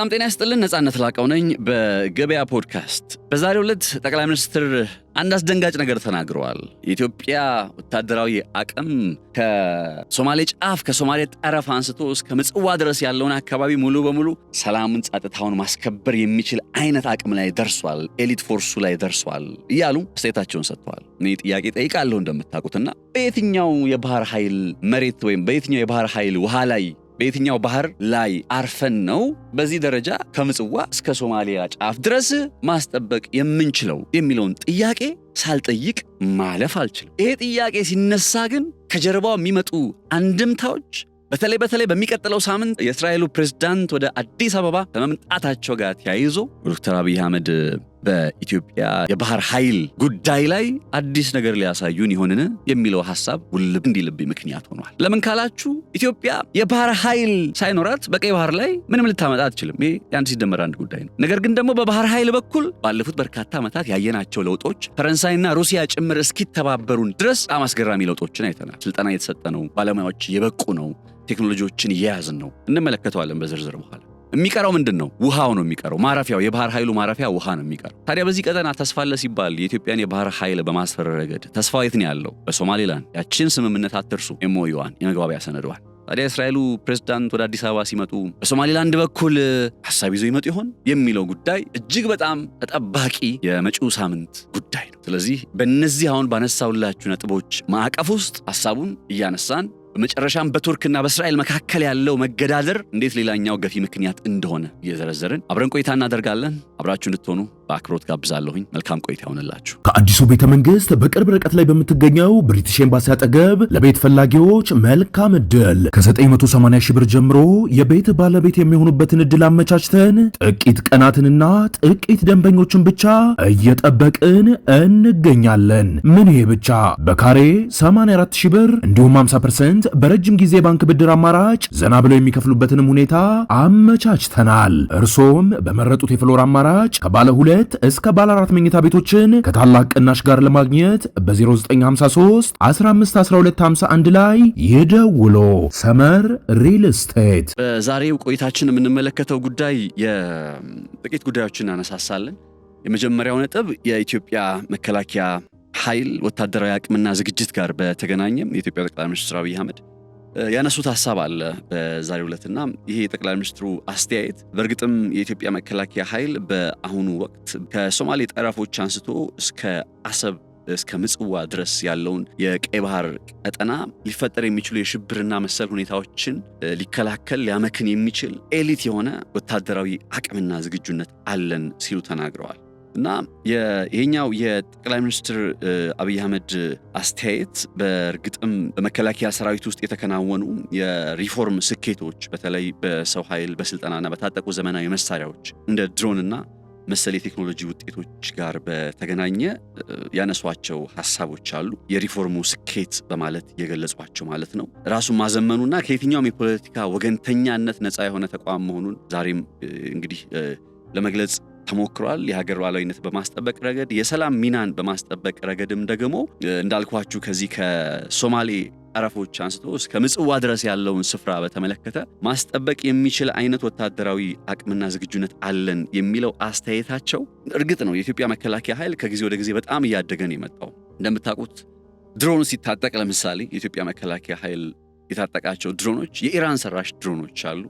ሰላም ጤና ይስጥልን ነጻነት ላቀው ነኝ በገበያ ፖድካስት። በዛሬው ዕለት ጠቅላይ ሚኒስትር አንድ አስደንጋጭ ነገር ተናግረዋል። የኢትዮጵያ ወታደራዊ አቅም ከሶማሌ ጫፍ ከሶማሌ ጠረፍ አንስቶ እስከ ምጽዋ ድረስ ያለውን አካባቢ ሙሉ በሙሉ ሰላምን ጸጥታውን ማስከበር የሚችል አይነት አቅም ላይ ደርሷል፣ ኤሊት ፎርሱ ላይ ደርሷል እያሉ አስተያየታቸውን ሰጥተዋል። እኔ ጥያቄ ጠይቃለሁ እንደምታውቁትና በየትኛው የባህር ኃይል መሬት ወይም በየትኛው የባህር ኃይል ውሃ ላይ በየትኛው ባህር ላይ አርፈን ነው በዚህ ደረጃ ከምጽዋ እስከ ሶማሊያ ጫፍ ድረስ ማስጠበቅ የምንችለው የሚለውን ጥያቄ ሳልጠይቅ ማለፍ አልችልም። ይሄ ጥያቄ ሲነሳ ግን ከጀርባው የሚመጡ አንድምታዎች በተለይ በሚቀጥለው ሳምንት የእስራኤሉ ፕሬዝዳንት ወደ አዲስ አበባ ከመምጣታቸው ጋር ተያይዞ ዶክተር አብይ አህመድ በኢትዮጵያ የባህር ኃይል ጉዳይ ላይ አዲስ ነገር ሊያሳዩን ይሆንን የሚለው ሐሳብ ውልብ እንዲልብ ምክንያት ሆኗል። ለምን ካላችሁ ኢትዮጵያ የባህር ኃይል ሳይኖራት በቀይ ባህር ላይ ምንም ልታመጣ አትችልም። ይሄ ያን ሲደመር አንድ ጉዳይ ነው። ነገር ግን ደግሞ በባህር ኃይል በኩል ባለፉት በርካታ ዓመታት ያየናቸው ለውጦች ፈረንሳይና ሩሲያ ጭምር እስኪተባበሩን ድረስ በጣም አስገራሚ ለውጦችን አይተናል። ስልጠና እየተሰጠ ነው። ባለሙያዎች እየበቁ ነው። ቴክኖሎጂዎችን እየያዝን ነው። እንመለከተዋለን በዝርዝር በኋላ። የሚቀረው ምንድን ነው? ውሃው ነው የሚቀረው። ማረፊያው የባህር ኃይሉ ማረፊያ ውሃ ነው የሚቀረው። ታዲያ በዚህ ቀጠና ተስፋ አለ ሲባል የኢትዮጵያን የባህር ኃይል በማስፈረር ረገድ ተስፋው የት ነው ያለው? በሶማሌላንድ። ያችን ስምምነት አትርሱ፣ ኤምኦዩዋን የመግባቢያ ሰነዷን። ታዲያ እስራኤሉ ፕሬዝዳንት ወደ አዲስ አበባ ሲመጡ በሶማሌላንድ በኩል ሐሳብ ይዞ ይመጡ ይሆን የሚለው ጉዳይ እጅግ በጣም ተጠባቂ የመጪው ሳምንት ጉዳይ ነው። ስለዚህ በእነዚህ አሁን ባነሳውላችሁ ነጥቦች ማዕቀፍ ውስጥ ሐሳቡን እያነሳን በመጨረሻም በቱርክና በእስራኤል መካከል ያለው መገዳደር እንዴት ሌላኛው ገፊ ምክንያት እንደሆነ እየዘረዘርን አብረን ቆይታ እናደርጋለን። አብራችሁ እንድትሆኑ በአክብሮት ጋብዛለሁኝ። መልካም ቆይታ ይሆንላችሁ። ከአዲሱ ቤተ መንግስት በቅርብ ርቀት ላይ በምትገኘው ብሪቲሽ ኤምባሲ አጠገብ ለቤት ፈላጊዎች መልካም ዕድል ከ980 ሺህ ብር ጀምሮ የቤት ባለቤት የሚሆኑበትን ዕድል አመቻችተን ጥቂት ቀናትንና ጥቂት ደንበኞችን ብቻ እየጠበቅን እንገኛለን። ምን ይሄ ብቻ! በካሬ 84 ሺህ ብር እንዲሁም 50% በረጅም ጊዜ ባንክ ብድር አማራጭ ዘና ብለው የሚከፍሉበትንም ሁኔታ አመቻችተናል። እርሶም በመረጡት የፍሎር አማራጭ ከባለ 2 እስከ ባለ 4 መኝታ ቤቶችን ከታላቅ ቅናሽ ጋር ለማግኘት በ0953 15 12 51 ላይ ይደውሎ። ሰመር ሪል ስቴት። በዛሬው ቆይታችን የምንመለከተው ጉዳይ የጥቂት ጉዳዮችን እናነሳሳለን። የመጀመሪያው ነጥብ የኢትዮጵያ መከላከያ ኃይል ወታደራዊ አቅምና ዝግጅት ጋር በተገናኘም የኢትዮጵያ ጠቅላይ ሚኒስትር አብይ አህመድ ያነሱት ሐሳብ አለ በዛሬው ዕለትና ይሄ የጠቅላይ ሚኒስትሩ አስተያየት በእርግጥም የኢትዮጵያ መከላከያ ኃይል በአሁኑ ወቅት ከሶማሌ ጠረፎች አንስቶ እስከ አሰብ እስከ ምጽዋ ድረስ ያለውን የቀይ ባህር ቀጠና ሊፈጠር የሚችሉ የሽብርና መሰል ሁኔታዎችን ሊከላከል ሊያመክን የሚችል ኤሊት የሆነ ወታደራዊ አቅምና ዝግጁነት አለን ሲሉ ተናግረዋል። እና ይሄኛው የጠቅላይ ሚኒስትር አብይ አህመድ አስተያየት በእርግጥም በመከላከያ ሰራዊት ውስጥ የተከናወኑ የሪፎርም ስኬቶች በተለይ በሰው ኃይል በስልጠናና በታጠቁ ዘመናዊ መሳሪያዎች እንደ ድሮንና መሰል የቴክኖሎጂ ውጤቶች ጋር በተገናኘ ያነሷቸው ሐሳቦች አሉ። የሪፎርሙ ስኬት በማለት የገለጿቸው ማለት ነው። ራሱን ማዘመኑና ከየትኛውም የፖለቲካ ወገንተኛነት ነፃ የሆነ ተቋም መሆኑን ዛሬም እንግዲህ ለመግለጽ ተሞክሯል። የሀገር ሉዓላዊነት በማስጠበቅ ረገድ የሰላም ሚናን በማስጠበቅ ረገድም ደግሞ እንዳልኳችሁ ከዚህ ከሶማሌ ጠረፎች አንስቶ እስከ ምጽዋ ድረስ ያለውን ስፍራ በተመለከተ ማስጠበቅ የሚችል አይነት ወታደራዊ አቅምና ዝግጁነት አለን የሚለው አስተያየታቸው እርግጥ ነው። የኢትዮጵያ መከላከያ ኃይል ከጊዜ ወደ ጊዜ በጣም እያደገ ነው የመጣው። እንደምታውቁት ድሮን ሲታጠቅ ለምሳሌ የኢትዮጵያ መከላከያ ኃይል የታጠቃቸው ድሮኖች የኢራን ሰራሽ ድሮኖች አሉ፣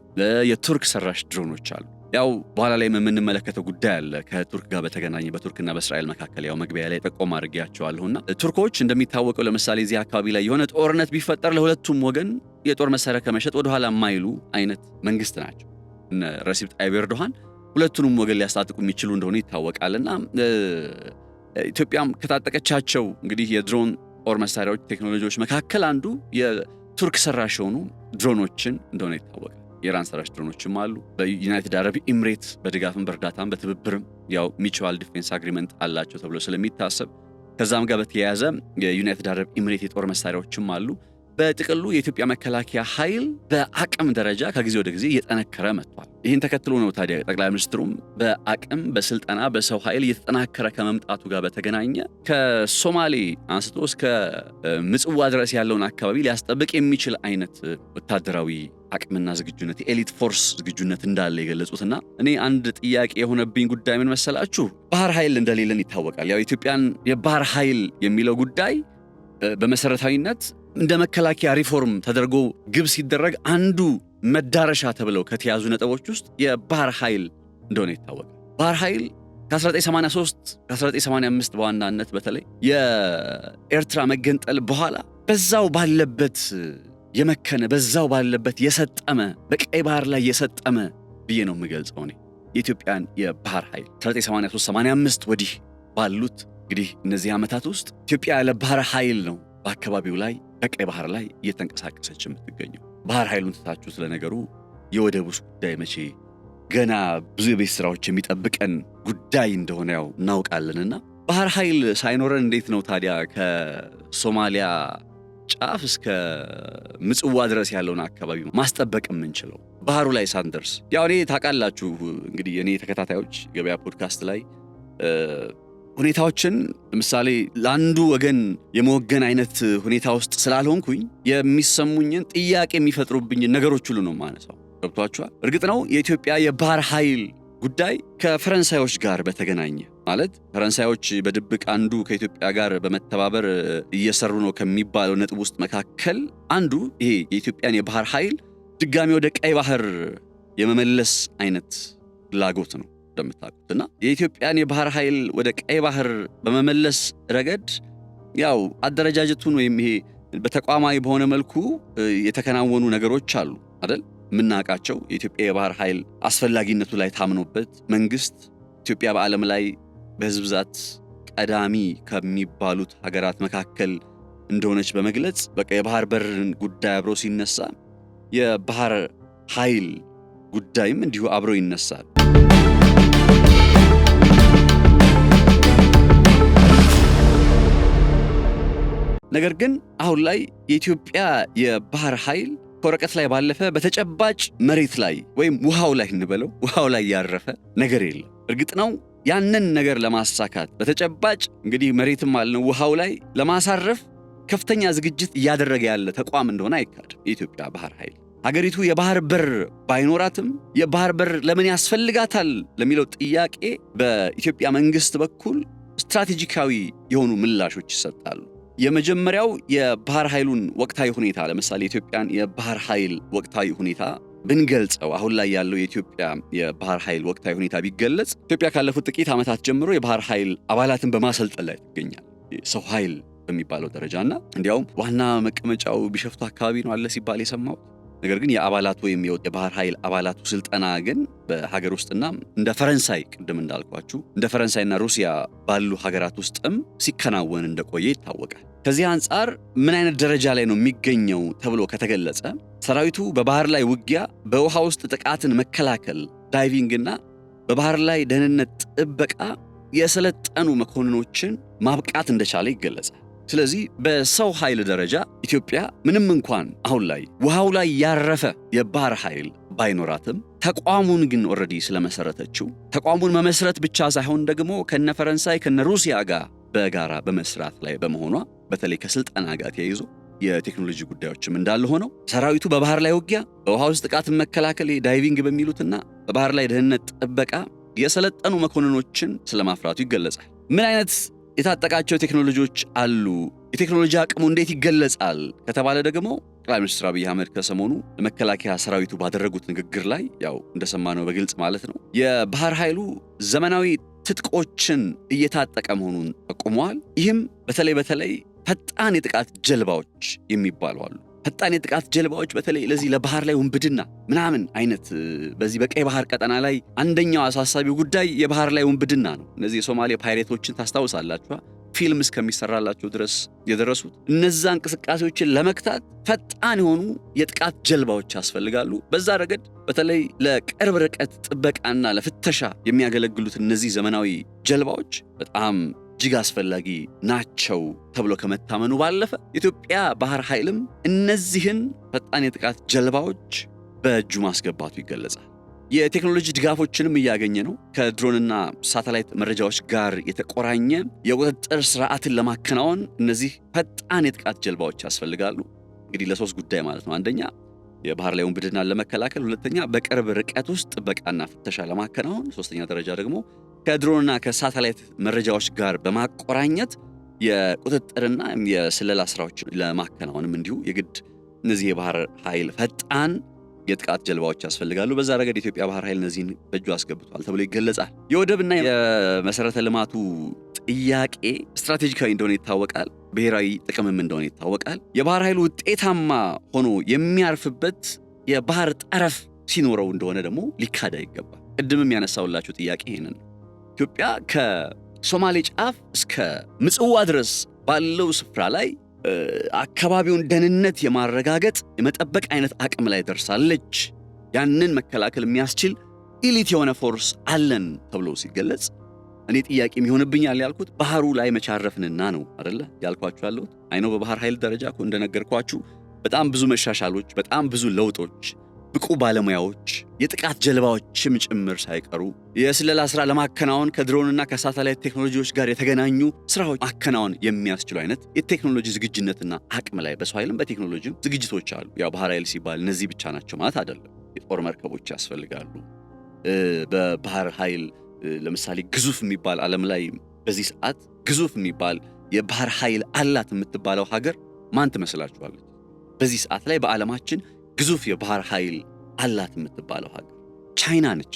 የቱርክ ሰራሽ ድሮኖች አሉ። ያው በኋላ ላይ የምንመለከተው ጉዳይ አለ ከቱርክ ጋር በተገናኘ በቱርክና በእስራኤል መካከል ያው መግቢያ ላይ ጠቆም አድርጌያቸዋለሁና ቱርኮች እንደሚታወቀው ለምሳሌ እዚህ አካባቢ ላይ የሆነ ጦርነት ቢፈጠር ለሁለቱም ወገን የጦር መሳሪያ ከመሸጥ ወደ ኋላ የማይሉ አይነት መንግስት ናቸው። እነ ረሲብ ጣይብ ኤርዶሃን ሁለቱንም ወገን ሊያስታጥቁ የሚችሉ እንደሆነ ይታወቃልና ኢትዮጵያም ከታጠቀቻቸው እንግዲህ የድሮን ጦር መሳሪያዎች ቴክኖሎጂዎች መካከል አንዱ የቱርክ ሰራሽ የሆኑ ድሮኖችን እንደሆነ ይታወቃል። የኢራን ሰራሽ ድሮኖችም አሉ። በዩናይትድ አረብ ኤምሬት በድጋፍም በእርዳታም በትብብርም ያው ሚቹዋል ዲፌንስ አግሪመንት አላቸው ተብሎ ስለሚታሰብ ከዛም ጋር በተያያዘ የዩናይትድ አረብ ኤምሬት የጦር መሳሪያዎችም አሉ። በጥቅሉ የኢትዮጵያ መከላከያ ኃይል በአቅም ደረጃ ከጊዜ ወደ ጊዜ እየጠነከረ መጥቷል። ይህን ተከትሎ ነው ታዲያ ጠቅላይ ሚኒስትሩም በአቅም በስልጠና በሰው ኃይል እየተጠናከረ ከመምጣቱ ጋር በተገናኘ ከሶማሌ አንስቶ እስከ ምጽዋ ድረስ ያለውን አካባቢ ሊያስጠብቅ የሚችል አይነት ወታደራዊ አቅምና ዝግጁነት የኤሊት ፎርስ ዝግጁነት እንዳለ የገለጹትና እኔ አንድ ጥያቄ የሆነብኝ ጉዳይ ምን መሰላችሁ? ባህር ኃይል እንደሌለን ይታወቃል። ያው ኢትዮጵያን የባህር ኃይል የሚለው ጉዳይ በመሰረታዊነት እንደ መከላከያ ሪፎርም ተደርጎ ግብ ሲደረግ አንዱ መዳረሻ ተብለው ከተያዙ ነጥቦች ውስጥ የባህር ኃይል እንደሆነ ይታወቃል። ባህር ኃይል ከ1983 ከ1985 በዋናነት በተለይ የኤርትራ መገንጠል በኋላ በዛው ባለበት የመከነ በዛው ባለበት የሰጠመ በቀይ ባህር ላይ የሰጠመ ብዬ ነው የምገልጸው እኔ የኢትዮጵያን የባህር ኃይል 1983-85 ወዲህ ባሉት እንግዲህ እነዚህ ዓመታት ውስጥ ኢትዮጵያ ለባህር ኃይል ነው በአካባቢው ላይ በቀይ ባህር ላይ እየተንቀሳቀሰች የምትገኘው። ባህር ኃይሉን ትታችሁ ስለነገሩ የወደቡስ ጉዳይ መቼ ገና ብዙ የቤት ስራዎች የሚጠብቀን ጉዳይ እንደሆነ ያው እናውቃለንና ባህር ኃይል ሳይኖረን እንዴት ነው ታዲያ ከሶማሊያ ጫፍ እስከ ምጽዋ ድረስ ያለውን አካባቢ ማስጠበቅ የምንችለው? ባህሩ ላይ ሳንደርስ ያው እኔ ታውቃላችሁ እንግዲህ እኔ ተከታታዮች ገበያ ፖድካስት ላይ ሁኔታዎችን ለምሳሌ ለአንዱ ወገን የመወገን አይነት ሁኔታ ውስጥ ስላልሆንኩኝ የሚሰሙኝን ጥያቄ የሚፈጥሩብኝ ነገሮች ሁሉ ነው ማነሳው። ገብቷችኋል? እርግጥ ነው የኢትዮጵያ የባህር ኃይል ጉዳይ ከፈረንሳዮች ጋር በተገናኘ ማለት ፈረንሳዮች በድብቅ አንዱ ከኢትዮጵያ ጋር በመተባበር እየሰሩ ነው ከሚባለው ነጥብ ውስጥ መካከል አንዱ ይሄ የኢትዮጵያን የባህር ኃይል ድጋሚ ወደ ቀይ ባህር የመመለስ አይነት ፍላጎት ነው እንደምታውቁትና የኢትዮጵያን የባህር ኃይል ወደ ቀይ ባህር በመመለስ ረገድ ያው አደረጃጀቱን ወይም ይሄ በተቋማዊ በሆነ መልኩ የተከናወኑ ነገሮች አሉ አይደል? ምናቃቸው የኢትዮጵያ የባህር ኃይል አስፈላጊነቱ ላይ ታምኖበት መንግስት ኢትዮጵያ በዓለም ላይ በህዝብ ብዛት ቀዳሚ ከሚባሉት ሀገራት መካከል እንደሆነች በመግለጽ በቃ የባህር በርን ጉዳይ አብሮ ሲነሳ የባህር ኃይል ጉዳይም እንዲሁ አብሮ ይነሳል። ነገር ግን አሁን ላይ የኢትዮጵያ የባህር ኃይል ከወረቀት ላይ ባለፈ በተጨባጭ መሬት ላይ ወይም ውሃው ላይ እንበለው ውሃው ላይ ያረፈ ነገር የለም። እርግጥ ነው ያንን ነገር ለማሳካት በተጨባጭ እንግዲህ መሬትም አልነው ውሃው ላይ ለማሳረፍ ከፍተኛ ዝግጅት እያደረገ ያለ ተቋም እንደሆነ አይካድም የኢትዮጵያ ባህር ኃይል። ሀገሪቱ የባህር በር ባይኖራትም የባህር በር ለምን ያስፈልጋታል ለሚለው ጥያቄ በኢትዮጵያ መንግስት በኩል ስትራቴጂካዊ የሆኑ ምላሾች ይሰጣሉ። የመጀመሪያው የባህር ኃይሉን ወቅታዊ ሁኔታ ለምሳሌ የኢትዮጵያን የባህር ኃይል ወቅታዊ ሁኔታ ብንገልጸው አሁን ላይ ያለው የኢትዮጵያ የባህር ኃይል ወቅታዊ ሁኔታ ቢገለጽ ኢትዮጵያ ካለፉት ጥቂት ዓመታት ጀምሮ የባህር ኃይል አባላትን በማሰልጠን ላይ ትገኛል። ሰው ኃይል በሚባለው ደረጃና እንዲያውም ዋና መቀመጫው ቢሸፍቱ አካባቢ ነው አለ ሲባል የሰማው። ነገር ግን የአባላቱ ወይም የባህር ኃይል አባላቱ ስልጠና ግን በሀገር ውስጥና እንደ ፈረንሳይ ቅድም እንዳልኳችሁ እንደ ፈረንሳይና ሩሲያ ባሉ ሀገራት ውስጥም ሲከናወን እንደቆየ ይታወቃል። ከዚህ አንጻር ምን አይነት ደረጃ ላይ ነው የሚገኘው ተብሎ ከተገለጸ ሰራዊቱ በባህር ላይ ውጊያ፣ በውሃ ውስጥ ጥቃትን መከላከል፣ ዳይቪንግና በባህር ላይ ደህንነት ጥበቃ የሰለጠኑ መኮንኖችን ማብቃት እንደቻለ ይገለጻል። ስለዚህ በሰው ኃይል ደረጃ ኢትዮጵያ ምንም እንኳን አሁን ላይ ውሃው ላይ ያረፈ የባህር ኃይል ባይኖራትም ተቋሙን ግን ኦልሬዲ ስለመሰረተችው ተቋሙን መመስረት ብቻ ሳይሆን ደግሞ ከነ ፈረንሳይ ከነ ሩሲያ ጋር በጋራ በመስራት ላይ በመሆኗ በተለይ ከስልጠና ጋር ተያይዞ የቴክኖሎጂ ጉዳዮችም እንዳለ ሆነው ሰራዊቱ በባህር ላይ ውጊያ፣ በውሃ ውስጥ ጥቃትን መከላከል ዳይቪንግ በሚሉትና በባህር ላይ ደህንነት ጥበቃ የሰለጠኑ መኮንኖችን ስለማፍራቱ ይገለጻል። ምን አይነት የታጠቃቸው ቴክኖሎጂዎች አሉ? የቴክኖሎጂ አቅሙ እንዴት ይገለጻል ከተባለ ደግሞ ጠቅላይ ሚኒስትር አብይ አህመድ ከሰሞኑ ለመከላከያ ሰራዊቱ ባደረጉት ንግግር ላይ ያው እንደሰማነው በግልጽ ማለት ነው የባህር ኃይሉ ዘመናዊ ትጥቆችን እየታጠቀ መሆኑን ጠቁመዋል። ይህም በተለይ ፈጣን የጥቃት ጀልባዎች የሚባሉ አሉ። ፈጣን የጥቃት ጀልባዎች በተለይ ለዚህ ለባህር ላይ ውንብድና ምናምን አይነት በዚህ በቀይ ባህር ቀጠና ላይ አንደኛው አሳሳቢው ጉዳይ የባህር ላይ ውንብድና ነው። እነዚህ የሶማሌ ፓይሬቶችን ታስታውሳላችሁ፣ ፊልም እስከሚሰራላቸው ድረስ የደረሱት እነዛ እንቅስቃሴዎችን ለመክታት ፈጣን የሆኑ የጥቃት ጀልባዎች ያስፈልጋሉ። በዛ ረገድ በተለይ ለቅርብ ርቀት ጥበቃና ለፍተሻ የሚያገለግሉት እነዚህ ዘመናዊ ጀልባዎች በጣም እጅግ አስፈላጊ ናቸው ተብሎ ከመታመኑ ባለፈ የኢትዮጵያ ባህር ኃይልም እነዚህን ፈጣን የጥቃት ጀልባዎች በእጁ ማስገባቱ ይገለጻል። የቴክኖሎጂ ድጋፎችንም እያገኘ ነው። ከድሮንና ሳተላይት መረጃዎች ጋር የተቆራኘ የቁጥጥር ስርዓትን ለማከናወን እነዚህ ፈጣን የጥቃት ጀልባዎች ያስፈልጋሉ። እንግዲህ ለሶስት ጉዳይ ማለት ነው። አንደኛ የባህር ላይ ውንብድናን ለመከላከል፣ ሁለተኛ በቅርብ ርቀት ውስጥ ጥበቃና ፍተሻ ለማከናወን፣ ሶስተኛ ደረጃ ደግሞ ከድሮንና ከሳተላይት መረጃዎች ጋር በማቆራኘት የቁጥጥርና የስለላ ስራዎችን ለማከናወንም እንዲሁ የግድ እነዚህ የባህር ኃይል ፈጣን የጥቃት ጀልባዎች ያስፈልጋሉ። በዛ ረገድ የኢትዮጵያ ባህር ኃይል እነዚህን በእጁ አስገብቷል ተብሎ ይገለጻል። የወደብና የመሰረተ ልማቱ ጥያቄ ስትራቴጂካዊ እንደሆነ ይታወቃል። ብሔራዊ ጥቅምም እንደሆነ ይታወቃል። የባህር ኃይሉ ውጤታማ ሆኖ የሚያርፍበት የባህር ጠረፍ ሲኖረው እንደሆነ ደግሞ ሊካድ አይገባል። ቅድምም ያነሳውላችሁ ጥያቄ ይሄንን ነው። ኢትዮጵያ ከሶማሌ ጫፍ እስከ ምጽዋ ድረስ ባለው ስፍራ ላይ አካባቢውን ደህንነት የማረጋገጥ የመጠበቅ አይነት አቅም ላይ ደርሳለች። ያንን መከላከል የሚያስችል ኢሊት የሆነ ፎርስ አለን ተብሎ ሲገለጽ እኔ ጥያቄ የሚሆንብኛል ያልኩት ባህሩ ላይ መቻረፍንና ነው አይደለ ያልኳችሁ ያለሁት። አይኖ በባህር ኃይል ደረጃ እኮ እንደነገርኳችሁ በጣም ብዙ መሻሻሎች፣ በጣም ብዙ ለውጦች፣ ብቁ ባለሙያዎች፣ የጥቃት ጀልባዎችም ጭምር ሳይቀሩ የስለላ ስራ ለማከናወን ከድሮንና ከሳተላይት ቴክኖሎጂዎች ጋር የተገናኙ ስራዎች ማከናወን የሚያስችሉ አይነት የቴክኖሎጂ ዝግጁነትና አቅም ላይ በሰው ኃይልም በቴክኖሎጂም ዝግጅቶች አሉ። ያው ባህር ኃይል ሲባል እነዚህ ብቻ ናቸው ማለት አይደለም። የጦር መርከቦች ያስፈልጋሉ። በባህር ኃይል ለምሳሌ ግዙፍ የሚባል ዓለም ላይ በዚህ ሰዓት ግዙፍ የሚባል የባህር ኃይል አላት የምትባለው ሀገር ማን ትመስላችኋለች? በዚህ ሰዓት ላይ በዓለማችን ግዙፍ የባህር ኃይል አላት የምትባለው ሀገር ቻይና ነች።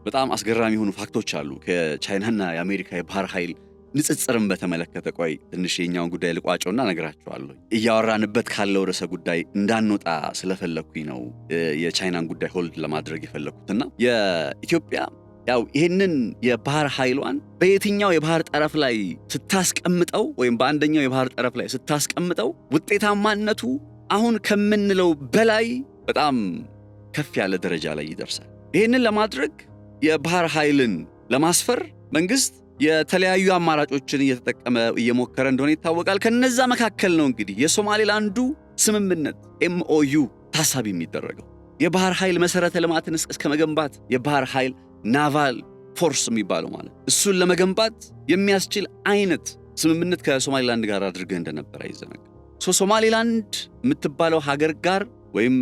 በጣም አስገራሚ የሆኑ ፋክቶች አሉ ከቻይናና የአሜሪካ የባህር ኃይል ንጽጽርም በተመለከተ። ቆይ ትንሽ የኛውን ጉዳይ ልቋጨውና ነግራችኋለሁ። እያወራንበት ካለው ርዕሰ ጉዳይ እንዳንወጣ ስለፈለኩኝ ነው የቻይናን ጉዳይ ሆልድ ለማድረግ የፈለኩትና የኢትዮጵያ ያው ይህንን የባህር ኃይሏን በየትኛው የባህር ጠረፍ ላይ ስታስቀምጠው ወይም በአንደኛው የባህር ጠረፍ ላይ ስታስቀምጠው ውጤታማነቱ አሁን ከምንለው በላይ በጣም ከፍ ያለ ደረጃ ላይ ይደርሳል። ይህንን ለማድረግ የባህር ኃይልን ለማስፈር መንግስት የተለያዩ አማራጮችን እየተጠቀመ እየሞከረ እንደሆነ ይታወቃል። ከነዛ መካከል ነው እንግዲህ የሶማሌላንዱ ስምምነት MOU ታሳቢ የሚደረገው የባህር ኃይል መሰረተ ልማትን እስከ መገንባት የባህር ኃይል ናቫል ፎርስ የሚባለው ማለት እሱን ለመገንባት የሚያስችል አይነት ስምምነት ከሶማሌላንድ ጋር አድርገህ እንደነበር አይዘነጋ። ሶማሌላንድ የምትባለው ሀገር ጋር ወይም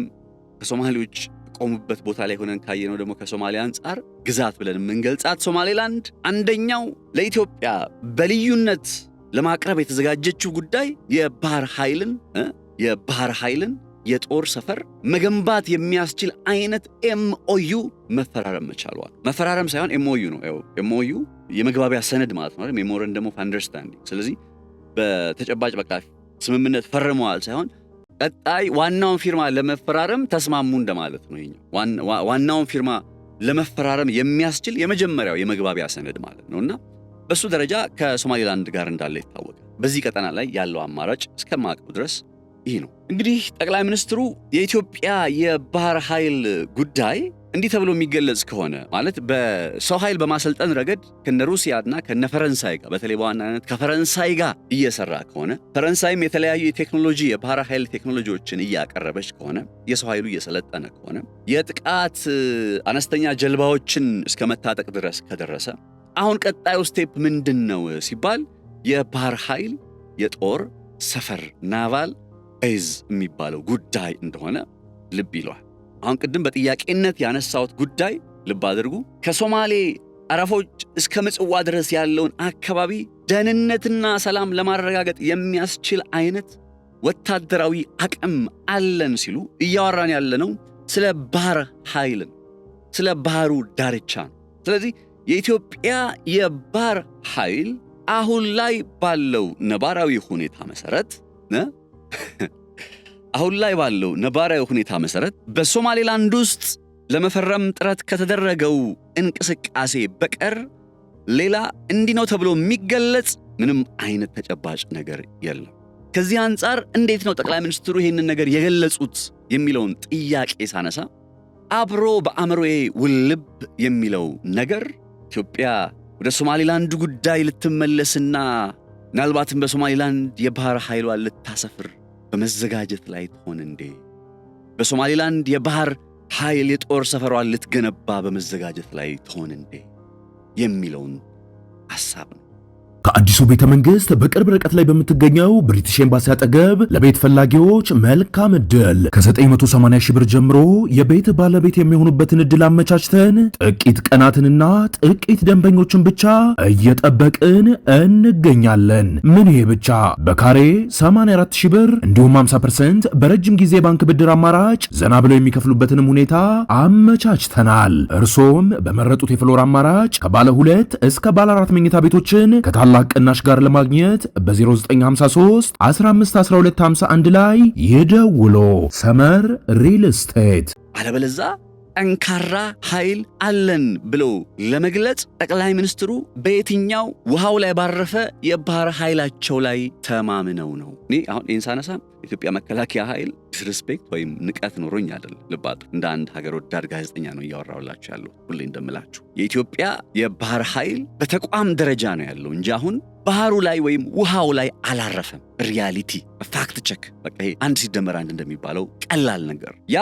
ከሶማሌዎች ቆሙበት ቦታ ላይ ሆነን ካየነው ደግሞ ከሶማሊያ አንጻር ግዛት ብለን የምንገልጻት ሶማሌላንድ አንደኛው ለኢትዮጵያ በልዩነት ለማቅረብ የተዘጋጀችው ጉዳይ የባህር ኃይልን የጦር ሰፈር መገንባት የሚያስችል አይነት MOU መፈራረም መቻሏል። መፈራረም ሳይሆን MOU ነው። MOU የመግባቢያ ሰነድ ማለት ነው፣ ሜሞራንደም ኦፍ አንደርስታንዲንግ። ስለዚህ በተጨባጭ በቃ ስምምነት ፈርመዋል ሳይሆን ቀጣይ ዋናውን ፊርማ ለመፈራረም ተስማሙ እንደማለት ነው። ይሄኛው ዋናውን ፊርማ ለመፈራረም የሚያስችል የመጀመሪያው የመግባቢያ ሰነድ ማለት ነውና በሱ ደረጃ ከሶማሌላንድ ጋር እንዳለ ይታወቃል። በዚህ ቀጠና ላይ ያለው አማራጭ እስከማቀው ድረስ ይህ ነው። እንግዲህ ጠቅላይ ሚኒስትሩ የኢትዮጵያ የባህር ኃይል ጉዳይ እንዲህ ተብሎ የሚገለጽ ከሆነ ማለት በሰው ኃይል በማሰልጠን ረገድ ከነ ሩሲያና ከነ ፈረንሳይ ጋር በተለይ በዋናነት ከፈረንሳይ ጋር እየሰራ ከሆነ ፈረንሳይም የተለያዩ የቴክኖሎጂ የባህር ኃይል ቴክኖሎጂዎችን እያቀረበች ከሆነ የሰው ኃይሉ እየሰለጠነ ከሆነ የጥቃት አነስተኛ ጀልባዎችን እስከ መታጠቅ ድረስ ከደረሰ አሁን ቀጣዩ ስቴፕ ምንድን ነው ሲባል የባህር ኃይል የጦር ሰፈር ናቫል ቤዝ የሚባለው ጉዳይ እንደሆነ ልብ ይለዋል። አሁን ቅድም በጥያቄነት ያነሳሁት ጉዳይ ልብ አድርጉ። ከሶማሌ ጠረፎች እስከ ምጽዋ ድረስ ያለውን አካባቢ ደህንነትና ሰላም ለማረጋገጥ የሚያስችል አይነት ወታደራዊ አቅም አለን ሲሉ እያወራን ያለነው ስለ ባህር ኃይልን፣ ስለ ባህሩ ዳርቻ ነው። ስለዚህ የኢትዮጵያ የባህር ኃይል አሁን ላይ ባለው ነባራዊ ሁኔታ መሰረት በሶማሌላንድ ውስጥ ለመፈረም ጥረት ከተደረገው እንቅስቃሴ በቀር ሌላ እንዲህ ነው ተብሎ የሚገለጽ ምንም አይነት ተጨባጭ ነገር የለም። ከዚህ አንጻር እንዴት ነው ጠቅላይ ሚኒስትሩ ይህንን ነገር የገለጹት የሚለውን ጥያቄ ሳነሳ አብሮ በአእምሮዬ ውልብ የሚለው ነገር ኢትዮጵያ ወደ ሶማሊላንድ ጉዳይ ልትመለስና ምናልባትም በሶማሊላንድ የባህር ኃይሏን ልታሰፍር በመዘጋጀት ላይ ትሆን እንዴ? በሶማሊላንድ የባህር ኃይል የጦር ሰፈሯን ልትገነባ በመዘጋጀት ላይ ትሆን እንዴ? የሚለውን ሐሳብ ነው። ከአዲሱ ቤተ መንግስት በቅርብ ርቀት ላይ በምትገኘው ብሪቲሽ ኤምባሲ አጠገብ ለቤት ፈላጊዎች መልካም ዕድል ከ980 ሺህ ብር ጀምሮ የቤት ባለቤት የሚሆኑበትን ዕድል አመቻችተን ጥቂት ቀናትንና ጥቂት ደንበኞችን ብቻ እየጠበቅን እንገኛለን። ምን ይሄ ብቻ! በካሬ 84 ሺህ ብር እንዲሁም 50% በረጅም ጊዜ ባንክ ብድር አማራጭ ዘና ብለው የሚከፍሉበትንም ሁኔታ አመቻችተናል። እርሶም በመረጡት የፍሎር አማራጭ ከባለ 2 እስከ ባለ 4 መኝታ ቤቶችን ከታላቅ ቅናሽ ጋር ለማግኘት በ0953 15 12 51 ላይ ይደውሉ። ሰመር ሪል ስቴት። አለበለዛ ጠንካራ ኃይል አለን ብለው ለመግለጽ ጠቅላይ ሚኒስትሩ በየትኛው ውሃው ላይ ባረፈ የባህር ኃይላቸው ላይ ተማምነው ነው? እኔ አሁን ይህን ሳነሳ ኢትዮጵያ መከላከያ ኃይል ዲስሪስፔክት ወይም ንቀት ኖሮኝ አይደለም። ልባጡ እንደ አንድ ሀገር ወዳድ ጋዜጠኛ ነው እያወራሁላችሁ ያለው። ሁሌ እንደምላችሁ የኢትዮጵያ የባህር ኃይል በተቋም ደረጃ ነው ያለው እንጂ አሁን ባህሩ ላይ ወይም ውሃው ላይ አላረፈም። ሪያሊቲ ፋክት ቸክ በቃ ይሄ 1 ሲደመር 1 እንደሚባለው ቀላል ነገር ያ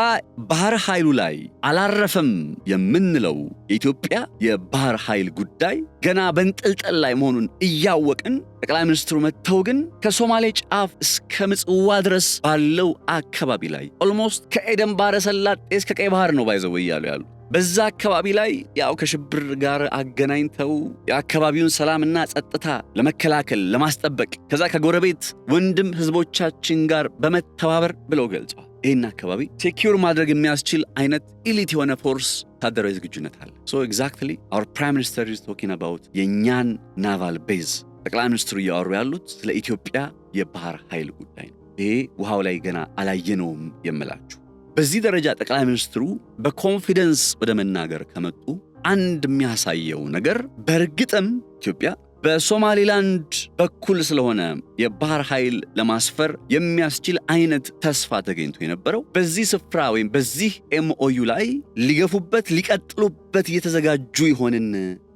ባህር ኃይሉ ላይ አላረፈም የምንለው የኢትዮጵያ የባህር ኃይል ጉዳይ ገና በንጥልጥል ላይ መሆኑን እያወቅን ጠቅላይ ሚኒስትሩ መጥተው ግን ከሶማሌ ጫፍ እስከ ምጽዋ ድረስ ባለው አካባቢ ላይ ኦልሞስት ከኤደን ባህረ ሰላጤ እስከ ቀይ ባህር ነው ባይዘው ያሉ በዛ አካባቢ ላይ ያው ከሽብር ጋር አገናኝተው የአካባቢውን ሰላምና ጸጥታ ለመከላከል ለማስጠበቅ ከዛ ከጎረቤት ወንድም ህዝቦቻችን ጋር በመተባበር ብለው ገልጸዋል። ይህን አካባቢ ሴኪዩር ማድረግ የሚያስችል አይነት ኢሊት የሆነ ፎርስ ወታደራዊ ዝግጁነት አለ። ሶ ኤግዛክትሊ our prime minister is talking about የኛን ናቫል ቤዝ ጠቅላይ ሚኒስትሩ እያወሩ ያሉት ስለ ኢትዮጵያ የባህር ኃይል ጉዳይ ነው። ይሄ ውሃው ላይ ገና አላየነውም የምላችሁ። በዚህ ደረጃ ጠቅላይ ሚኒስትሩ በኮንፊደንስ ወደ መናገር ከመጡ አንድ የሚያሳየው ነገር በእርግጥም ኢትዮጵያ በሶማሊላንድ በኩል ስለሆነ የባህር ኃይል ለማስፈር የሚያስችል አይነት ተስፋ ተገኝቶ የነበረው በዚህ ስፍራ ወይም በዚህ ኤምኦዩ ላይ ሊገፉበት ሊቀጥሉበት እየተዘጋጁ ይሆንን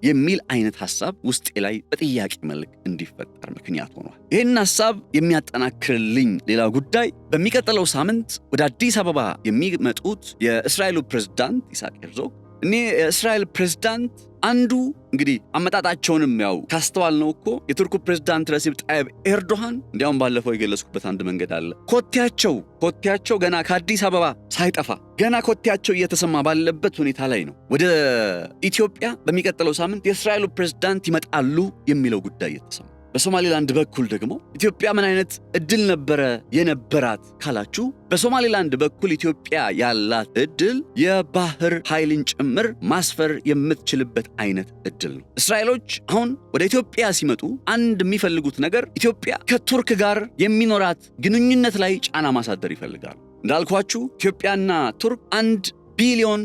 የሚል አይነት ሐሳብ ውስጤ ላይ በጥያቄ መልክ እንዲፈጠር ምክንያት ሆኗል። ይህን ሐሳብ የሚያጠናክርልኝ ሌላ ጉዳይ በሚቀጥለው ሳምንት ወደ አዲስ አበባ የሚመጡት የእስራኤሉ ፕሬዝዳንት ኢሳቅ ሄርዞግ እኔ የእስራኤል ፕሬዝዳንት አንዱ እንግዲህ አመጣጣቸውንም ያው ካስተዋል ነው እኮ የቱርኩ ፕሬዝዳንት ረሲብ ጣይብ ኤርዶሃን እንዲያውም ባለፈው የገለጽኩበት አንድ መንገድ አለ። ኮቴያቸው ገና ከአዲስ አበባ ሳይጠፋ ገና ኮቴያቸው እየተሰማ ባለበት ሁኔታ ላይ ነው ወደ ኢትዮጵያ በሚቀጥለው ሳምንት የእስራኤሉ ፕሬዝዳንት ይመጣሉ የሚለው ጉዳይ እየተሰማ። በሶማሊላንድ በኩል ደግሞ ኢትዮጵያ ምን አይነት እድል ነበረ የነበራት ካላችሁ በሶማሊላንድ በኩል ኢትዮጵያ ያላት እድል የባህር ኃይልን ጭምር ማስፈር የምትችልበት አይነት እድል ነው። እስራኤሎች አሁን ወደ ኢትዮጵያ ሲመጡ አንድ የሚፈልጉት ነገር ኢትዮጵያ ከቱርክ ጋር የሚኖራት ግንኙነት ላይ ጫና ማሳደር ይፈልጋሉ። እንዳልኳችሁ ኢትዮጵያና ቱርክ $1 ቢሊዮን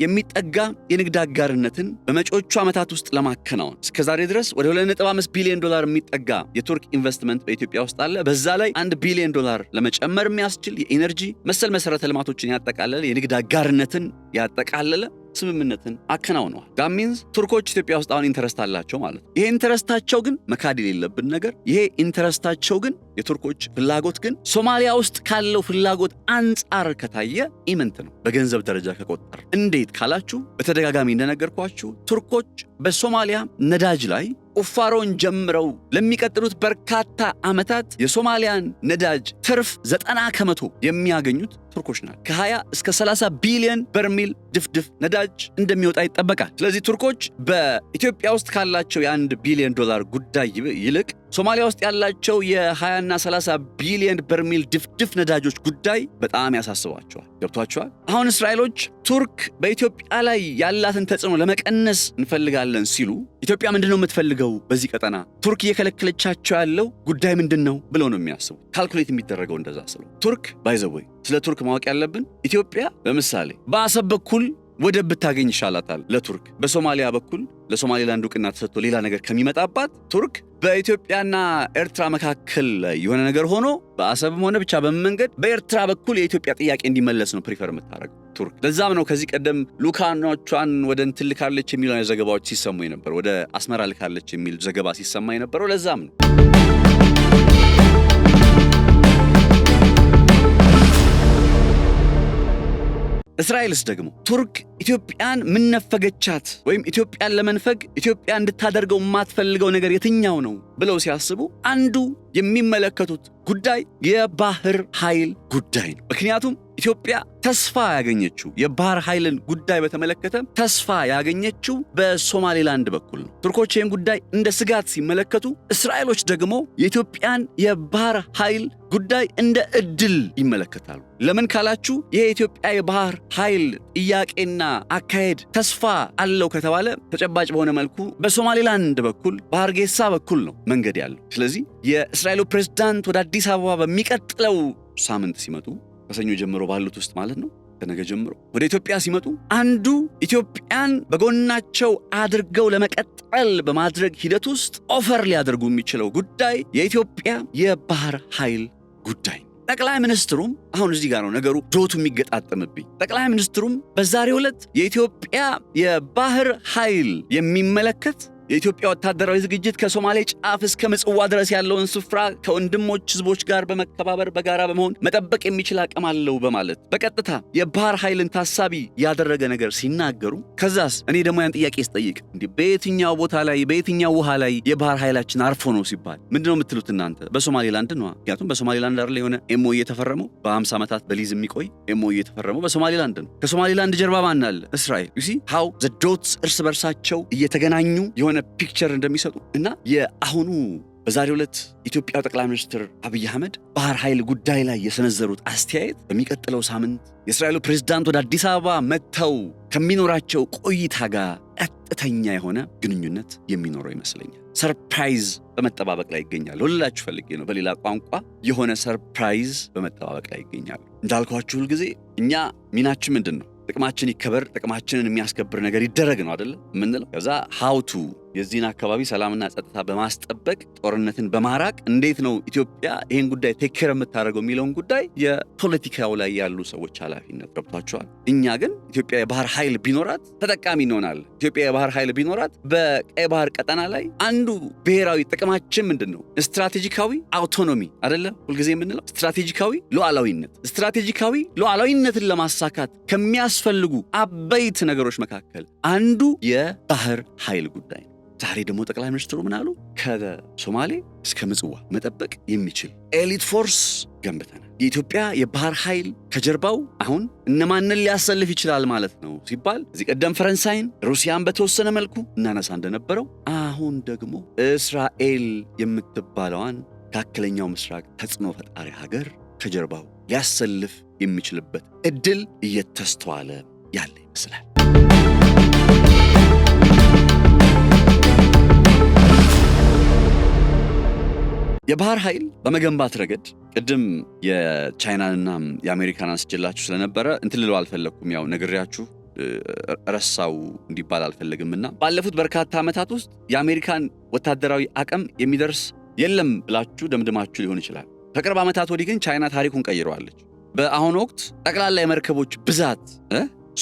የሚጠጋ የንግድ አጋርነትን በመጪዎቹ ዓመታት ውስጥ ለማከናወን እስከዛሬ ድረስ ወደ $2.5 ቢሊዮን የሚጠጋ የቱርክ ኢንቨስትመንት በኢትዮጵያ ውስጥ አለ። በዛ ላይ $1 ቢሊዮን ለመጨመር የሚያስችል የኢነርጂ መሰል መሰረተ ልማቶችን ያጠቃለለ የንግድ አጋርነትን ያጠቃለለ ስምምነትን አከናውነዋል። ጋሚንስ ቱርኮች ኢትዮጵያ ውስጥ አሁን ኢንተረስት አላቸው ማለት ነው። ይሄ ኢንተረስታቸው ግን መካድ የሌለብን ነገር ይሄ ኢንተረስታቸው ግን የቱርኮች ፍላጎት ግን ሶማሊያ ውስጥ ካለው ፍላጎት አንጻር ከታየ ኢምንት ነው በገንዘብ ደረጃ ከቆጠር። እንዴት ካላችሁ በተደጋጋሚ እንደነገርኳችሁ ቱርኮች በሶማሊያ ነዳጅ ላይ ቁፋሮን ጀምረው ለሚቀጥሉት በርካታ ዓመታት የሶማሊያን ነዳጅ ትርፍ 90% የሚያገኙት ቱርኮች ናቸው። ከ20 እስከ 30 ቢሊዮን በርሜል ድፍድፍ ነዳጅ እንደሚወጣ ይጠበቃል። ስለዚህ ቱርኮች በኢትዮጵያ ውስጥ ካላቸው የ$1 ቢሊዮን ጉዳይ ይልቅ ሶማሊያ ውስጥ ያላቸው የ20 እና 30 ቢሊዮን በርሜል ድፍድፍ ነዳጆች ጉዳይ በጣም ያሳስባቸዋል። ገብቷቸዋል። አሁን እስራኤሎች ቱርክ በኢትዮጵያ ላይ ያላትን ተጽዕኖ ለመቀነስ እንፈልጋለን ሲሉ ኢትዮጵያ ምንድነው የምትፈልገው በዚህ ቀጠና ቱርክ እየከለከለቻቸው ያለው ጉዳይ ምንድነው ብለው ነው የሚያስቡ። ካልኩሌት የሚደረገው እንደዛ ስለ ቱርክ ባይዘወይ ስለ ቱርክ ማወቅ ያለብን ኢትዮጵያ ለምሳሌ በአሰብ በኩል ወደብ ብታገኝ ይሻላታል ለቱርክ። በሶማሊያ በኩል ለሶማሊላንድ ዕውቅና ተሰጥቶ ሌላ ነገር ከሚመጣባት ቱርክ በኢትዮጵያና ኤርትራ መካከል የሆነ ነገር ሆኖ በአሰብም ሆነ ብቻ በመንገድ በኤርትራ በኩል የኢትዮጵያ ጥያቄ እንዲመለስ ነው ፕሪፈር የምታደርገው ቱርክ። ለዛም ነው ከዚህ ቀደም ሉካኖቿን ወደ እንትን ልካለች የሚሉ ዘገባዎች ሲሰሙ የነበረው፣ ወደ አስመራ ልካለች የሚል ዘገባ ሲሰማ የነበረው ለዛም ነው። እስራኤልስ ደግሞ ቱርክ ኢትዮጵያን ምን ነፈገቻት ወይም ኢትዮጵያን ለመንፈግ ኢትዮጵያ እንድታደርገው የማትፈልገው ነገር የትኛው ነው ብለው ሲያስቡ አንዱ የሚመለከቱት ጉዳይ የባህር ኃይል ጉዳይ ነው። ምክንያቱም ኢትዮጵያ ተስፋ ያገኘችው የባህር ኃይልን ጉዳይ በተመለከተ ተስፋ ያገኘችው በሶማሌላንድ በኩል ነው። ቱርኮች ይህን ጉዳይ እንደ ስጋት ሲመለከቱ፣ እስራኤሎች ደግሞ የኢትዮጵያን የባህር ኃይል ጉዳይ እንደ እድል ይመለከታሉ። ለምን ካላችሁ የኢትዮጵያ የባህር ኃይል ጥያቄና አካሄድ ተስፋ አለው ከተባለ ተጨባጭ በሆነ መልኩ በሶማሌላንድ በኩል በሐርጌሳ በኩል ነው መንገድ ያለው። ስለዚህ የእስራኤሉ ፕሬዝዳንት ወደ አዲስ አበባ በሚቀጥለው ሳምንት ሲመጡ ከሰኞ ጀምሮ ባሉት ውስጥ ማለት ነው ከነገ ጀምሮ ወደ ኢትዮጵያ ሲመጡ አንዱ ኢትዮጵያን በጎናቸው አድርገው ለመቀጠል በማድረግ ሂደት ውስጥ ኦፈር ሊያደርጉ የሚችለው ጉዳይ የኢትዮጵያ የባህር ኃይል ጉዳይ። ጠቅላይ ሚኒስትሩም አሁን እዚህ ጋር ነው ነገሩ ዶቱ የሚገጣጠምብኝ። ጠቅላይ ሚኒስትሩም በዛሬው ዕለት የኢትዮጵያ የባህር ኃይል የሚመለከት የኢትዮጵያ ወታደራዊ ዝግጅት ከሶማሌ ጫፍ እስከ ምጽዋ ድረስ ያለውን ስፍራ ከወንድሞች ህዝቦች ጋር በመከባበር በጋራ በመሆን መጠበቅ የሚችል አቅም አለው በማለት በቀጥታ የባህር ኃይልን ታሳቢ ያደረገ ነገር ሲናገሩ፣ ከዛስ እኔ ደግሞ ያን ጥያቄ ስጠይቅ እንዲህ በየትኛው ቦታ ላይ በየትኛው ውሃ ላይ የባህር ኃይላችን አርፎ ነው ሲባል ምንድነው የምትሉት እናንተ? በሶማሌላንድ ነው። ምክንያቱም በሶማሌላንድ አይደል የሆነ ኤምኦዩ የተፈረመው በ50 ዓመታት በሊዝ የሚቆይ ኤምኦዩ የተፈረመው በሶማሌላንድ ነው። ከሶማሌላንድ ጀርባ ማን አለ? እስራኤል። ዩ ሲ ሃው ዘ ዶትስ እርስ በርሳቸው እየተገናኙ የሆነ ፒክቸር እንደሚሰጡ እና የአሁኑ በዛሬው ዕለት ኢትዮጵያው ጠቅላይ ሚኒስትር አብይ አህመድ ባህር ኃይል ጉዳይ ላይ የሰነዘሩት አስተያየት በሚቀጥለው ሳምንት የእስራኤሉ ፕሬዝዳንት ወደ አዲስ አበባ መጥተው ከሚኖራቸው ቆይታ ጋር ቀጥተኛ የሆነ ግንኙነት የሚኖረው ይመስለኛል። ሰርፕራይዝ በመጠባበቅ ላይ ይገኛሉ። ሁላችሁ ፈልጌ ነው። በሌላ ቋንቋ የሆነ ሰርፕራይዝ በመጠባበቅ ላይ ይገኛሉ። እንዳልኳችሁ ሁልጊዜ እኛ ሚናችን ምንድን ነው? ጥቅማችን ይከበር፣ ጥቅማችንን የሚያስከብር ነገር ይደረግ ነው አይደለ የምንለው። ከዛ ሃውቱ የዚህን አካባቢ ሰላምና ጸጥታ በማስጠበቅ ጦርነትን በማራቅ እንዴት ነው ኢትዮጵያ ይህን ጉዳይ ቴክ ኬር የምታደርገው የሚለውን ጉዳይ የፖለቲካው ላይ ያሉ ሰዎች ኃላፊነት ገብቷቸዋል። እኛ ግን ኢትዮጵያ የባህር ኃይል ቢኖራት ተጠቃሚ እንሆናለን። ኢትዮጵያ የባህር ኃይል ቢኖራት በቀይ ባህር ቀጠና ላይ አንዱ ብሔራዊ ጥቅማችን ምንድን ነው? ስትራቴጂካዊ አውቶኖሚ አይደለ ሁልጊዜ የምንለው ስትራቴጂካዊ ሉዓላዊነት። ስትራቴጂካዊ ሉዓላዊነትን ለማሳካት ከሚያስፈልጉ አበይት ነገሮች መካከል አንዱ የባህር ኃይል ጉዳይ ነው። ዛሬ ደግሞ ጠቅላይ ሚኒስትሩ ምን አሉ? ከሶማሌ እስከ ምጽዋ መጠበቅ የሚችል ኤሊት ፎርስ ገንብተናል። የኢትዮጵያ የባህር ኃይል ከጀርባው አሁን እነማንን ሊያሰልፍ ይችላል ማለት ነው ሲባል እዚህ ቀደም ፈረንሳይን፣ ሩሲያን በተወሰነ መልኩ እናነሳ እንደነበረው አሁን ደግሞ እስራኤል የምትባለዋን መካከለኛው ምስራቅ ተጽዕኖ ፈጣሪ ሀገር ከጀርባው ሊያሰልፍ የሚችልበት እድል እየተስተዋለ ያለ ይመስላል። የባህር ኃይል በመገንባት ረገድ ቅድም የቻይናንና የአሜሪካን አንስቼላችሁ ስለነበረ እንትን ልለው አልፈለግኩም። ያው ነግሬያችሁ ረሳው እንዲባል አልፈለግምና ባለፉት በርካታ ዓመታት ውስጥ የአሜሪካን ወታደራዊ አቅም የሚደርስ የለም ብላችሁ ደምድማችሁ ሊሆን ይችላል። ከቅርብ ዓመታት ወዲህ ግን ቻይና ታሪኩን ቀይረዋለች። በአሁኑ ወቅት ጠቅላላ የመርከቦች ብዛት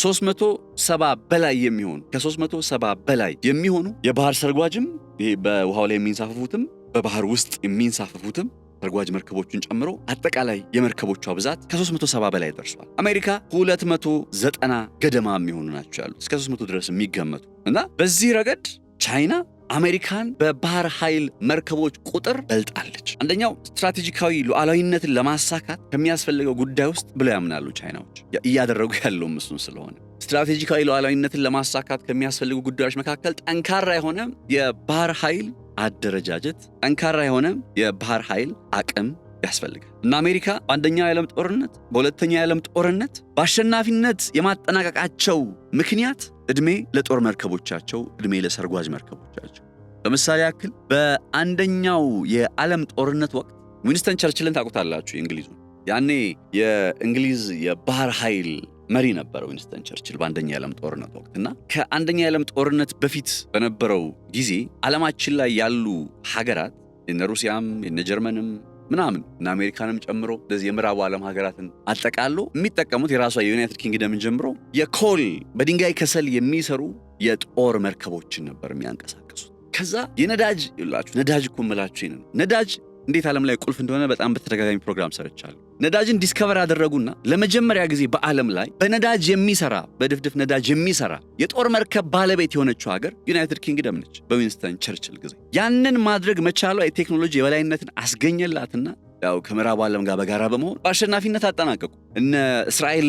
370 በላይ የሚሆኑ ከ370 በላይ የሚሆኑ የባህር ሰርጓጅም ይሄ በውሃው ላይ የሚንሳፈፉትም በባህር ውስጥ የሚንሳፈፉትም ሰርጓጅ መርከቦችን ጨምሮ አጠቃላይ የመርከቦቿ ብዛት ከ370 በላይ ደርሷል። አሜሪካ 290 ገደማ የሚሆኑ ናቸው ያሉት እስከ 300 ድረስ የሚገመቱ እና በዚህ ረገድ ቻይና አሜሪካን በባህር ኃይል መርከቦች ቁጥር በልጣለች። አንደኛው ስትራቴጂካዊ ሉዓላዊነትን ለማሳካት ከሚያስፈልገው ጉዳይ ውስጥ ብለው ያምናሉ ቻይናዎች። እያደረጉ ያለው እሱን ስለሆነ ስትራቴጂካዊ ሉዓላዊነትን ለማሳካት ከሚያስፈልጉ ጉዳዮች መካከል ጠንካራ የሆነ የባህር ኃይል አደረጃጀት፣ ጠንካራ የሆነ የባህር ኃይል አቅም ያስፈልጋል እና አሜሪካ በአንደኛው የዓለም ጦርነት፣ በሁለተኛው የዓለም ጦርነት በአሸናፊነት የማጠናቀቃቸው ምክንያት ዕድሜ ለጦር መርከቦቻቸው፣ ዕድሜ ለሰርጓጅ መርከቦቻቸው። ለምሳሌ ያክል በአንደኛው የዓለም ጦርነት ወቅት ዊንስተን ቸርችልን ታውቁታላችሁ፣ የእንግሊዙ። ያኔ የእንግሊዝ የባህር ኃይል መሪ ነበረ ዊንስተን ቸርችል በአንደኛ የዓለም ጦርነት ወቅት እና ከአንደኛ የዓለም ጦርነት በፊት በነበረው ጊዜ ዓለማችን ላይ ያሉ ሀገራት የነ ሩሲያም የነ ጀርመንም ምናምን እና አሜሪካንም ጨምሮ እንደዚህ የምዕራቡ ዓለም ሀገራትን አጠቃሎ የሚጠቀሙት የራሷ የዩናይትድ ኪንግደምን ጀምሮ የኮል በድንጋይ ከሰል የሚሰሩ የጦር መርከቦችን ነበር የሚያንቀሳቀሱት። ከዛ የነዳጅ ይላችሁ ነዳጅ እኮ የምላችሁ ይሄን ነው። ነዳጅ እንዴት ዓለም ላይ ቁልፍ እንደሆነ በጣም በተደጋጋሚ ፕሮግራም ሰርቻለሁ። ነዳጅን ዲስከቨር አደረጉና ለመጀመሪያ ጊዜ በዓለም ላይ በነዳጅ የሚሰራ በድፍድፍ ነዳጅ የሚሰራ የጦር መርከብ ባለቤት የሆነችው ሀገር ዩናይትድ ኪንግደም ነች በዊንስተን ቸርችል ጊዜ። ያንን ማድረግ መቻሏ የቴክኖሎጂ የበላይነትን አስገኘላትና ያው ከምዕራቡ ዓለም ጋር በጋራ በመሆን በአሸናፊነት አጠናቀቁ። እነ እስራኤል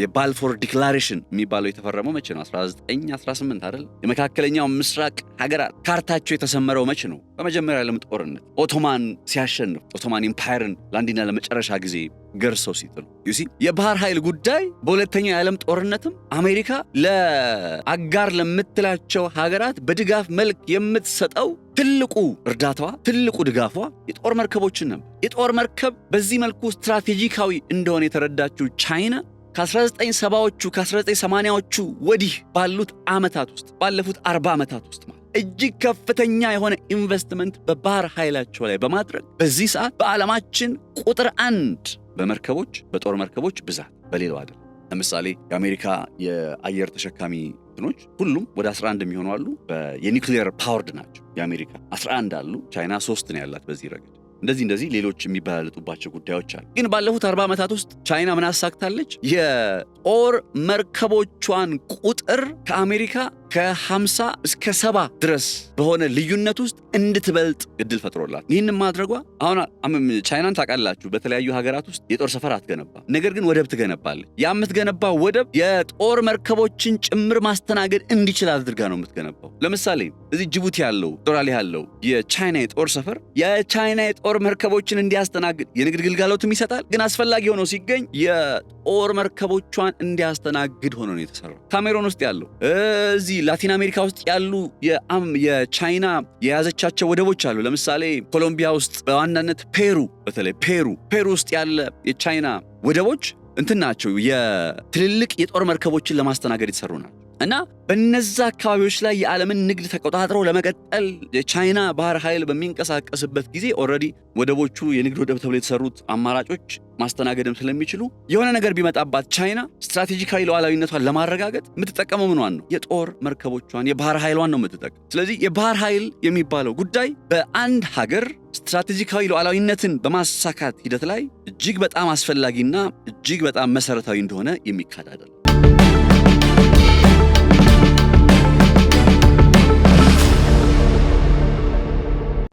የባልፎር ዲክላሬሽን የሚባለው የተፈረመው መቼ ነው? 1918 አይደል? የመካከለኛው ምስራቅ ሀገራት ካርታቸው የተሰመረው መቼ ነው? በመጀመሪያ ዓለም ጦርነት ኦቶማን ሲያሸንፍ ኦቶማን ኢምፓየርን ለአንዴና ለመጨረሻ ጊዜ ገርሰው ሲጥሉ ዩሲ የባህር ኃይል ጉዳይ በሁለተኛው የዓለም ጦርነትም አሜሪካ ለአጋር ለምትላቸው ሀገራት በድጋፍ መልክ የምትሰጠው ትልቁ እርዳታዋ ትልቁ ድጋፏ የጦር መርከቦችን ነበር። የጦር መርከብ በዚህ መልኩ ስትራቴጂካዊ እንደሆነ የተረዳችው ቻይና ከ1970ዎቹ ከ1980ዎቹ ወዲህ ባሉት ዓመታት ውስጥ ባለፉት 40 ዓመታት ውስጥ ማለት እጅግ ከፍተኛ የሆነ ኢንቨስትመንት በባህር ኃይላቸው ላይ በማድረግ በዚህ ሰዓት በዓለማችን ቁጥር 1 በመርከቦች በጦር መርከቦች ብዛት በሌላው አይደል። ለምሳሌ የአሜሪካ የአየር ተሸካሚ እንትኖች ሁሉም ወደ 11 የሚሆኑ አሉ። የኒውክሊየር ፓወርድ ናቸው። የአሜሪካ 11 አሉ። ቻይና 3 ነው ያላት በዚህ ረገድ። እንደዚህ ሌሎች የሚበላለጡባቸው ጉዳዮች አሉ። ግን ባለፉት 40 ዓመታት ውስጥ ቻይና ምን አሳክታለች? የጦር መርከቦቿን ቁጥር ከአሜሪካ ከ50 እስከ 70 ድረስ በሆነ ልዩነት ውስጥ እንድትበልጥ እድል ፈጥሮላት ይህንን ማድረጓ አሁን ቻይናን ታውቃላችሁ በተለያዩ ሀገራት ውስጥ የጦር ሰፈር አትገነባም። ነገር ግን ወደብ ትገነባለች። ያ የምትገነባው ወደብ የጦር መርከቦችን ጭምር ማስተናገድ እንዲችል አድርጋ ነው የምትገነባው። ለምሳሌ እዚህ ጅቡቲ ያለው ዶራሌ ያለው የቻይና የጦር ሰፈር የቻይና የጦር መርከቦችን እንዲያስተናግድ የንግድ ግልጋሎትም ይሰጣል። ግን አስፈላጊ ሆኖ ሲገኝ የጦር መርከቦቿን እንዲያስተናግድ ሆኖ ነው የተሰራው። ካሜሮን ውስጥ ያለው እዚህ ላቲን አሜሪካ ውስጥ ያሉ የቻይና የያዘቻቸው ወደቦች አሉ። ለምሳሌ ኮሎምቢያ ውስጥ በዋናነት በተለይ ፔሩ ውስጥ ያለ የቻይና ወደቦች እንትን ናቸው የትልልቅ የጦር መርከቦችን ለማስተናገድ የተሰሩ ናቸው። እና በነዛ አካባቢዎች ላይ የዓለምን ንግድ ተቆጣጥረው ለመቀጠል የቻይና ባህር ኃይል በሚንቀሳቀስበት ጊዜ ኦልሬዲ ወደቦቹ የንግድ ወደብ ተብለው የተሰሩት አማራጮች ማስተናገድም ስለሚችሉ የሆነ ነገር ቢመጣባት ቻይና ስትራቴጂካዊ ሉዓላዊነቷን ለማረጋገጥ የምትጠቀመው ምንዋን ነው? የጦር መርከቦቿን የባህር ኃይሏን ነው የምትጠቀም። ስለዚህ የባህር ኃይል የሚባለው ጉዳይ በአንድ ሀገር ስትራቴጂካዊ ሉዓላዊነትን በማሳካት ሂደት ላይ እጅግ በጣም አስፈላጊና እጅግ በጣም መሰረታዊ እንደሆነ የሚካድ አይደለም።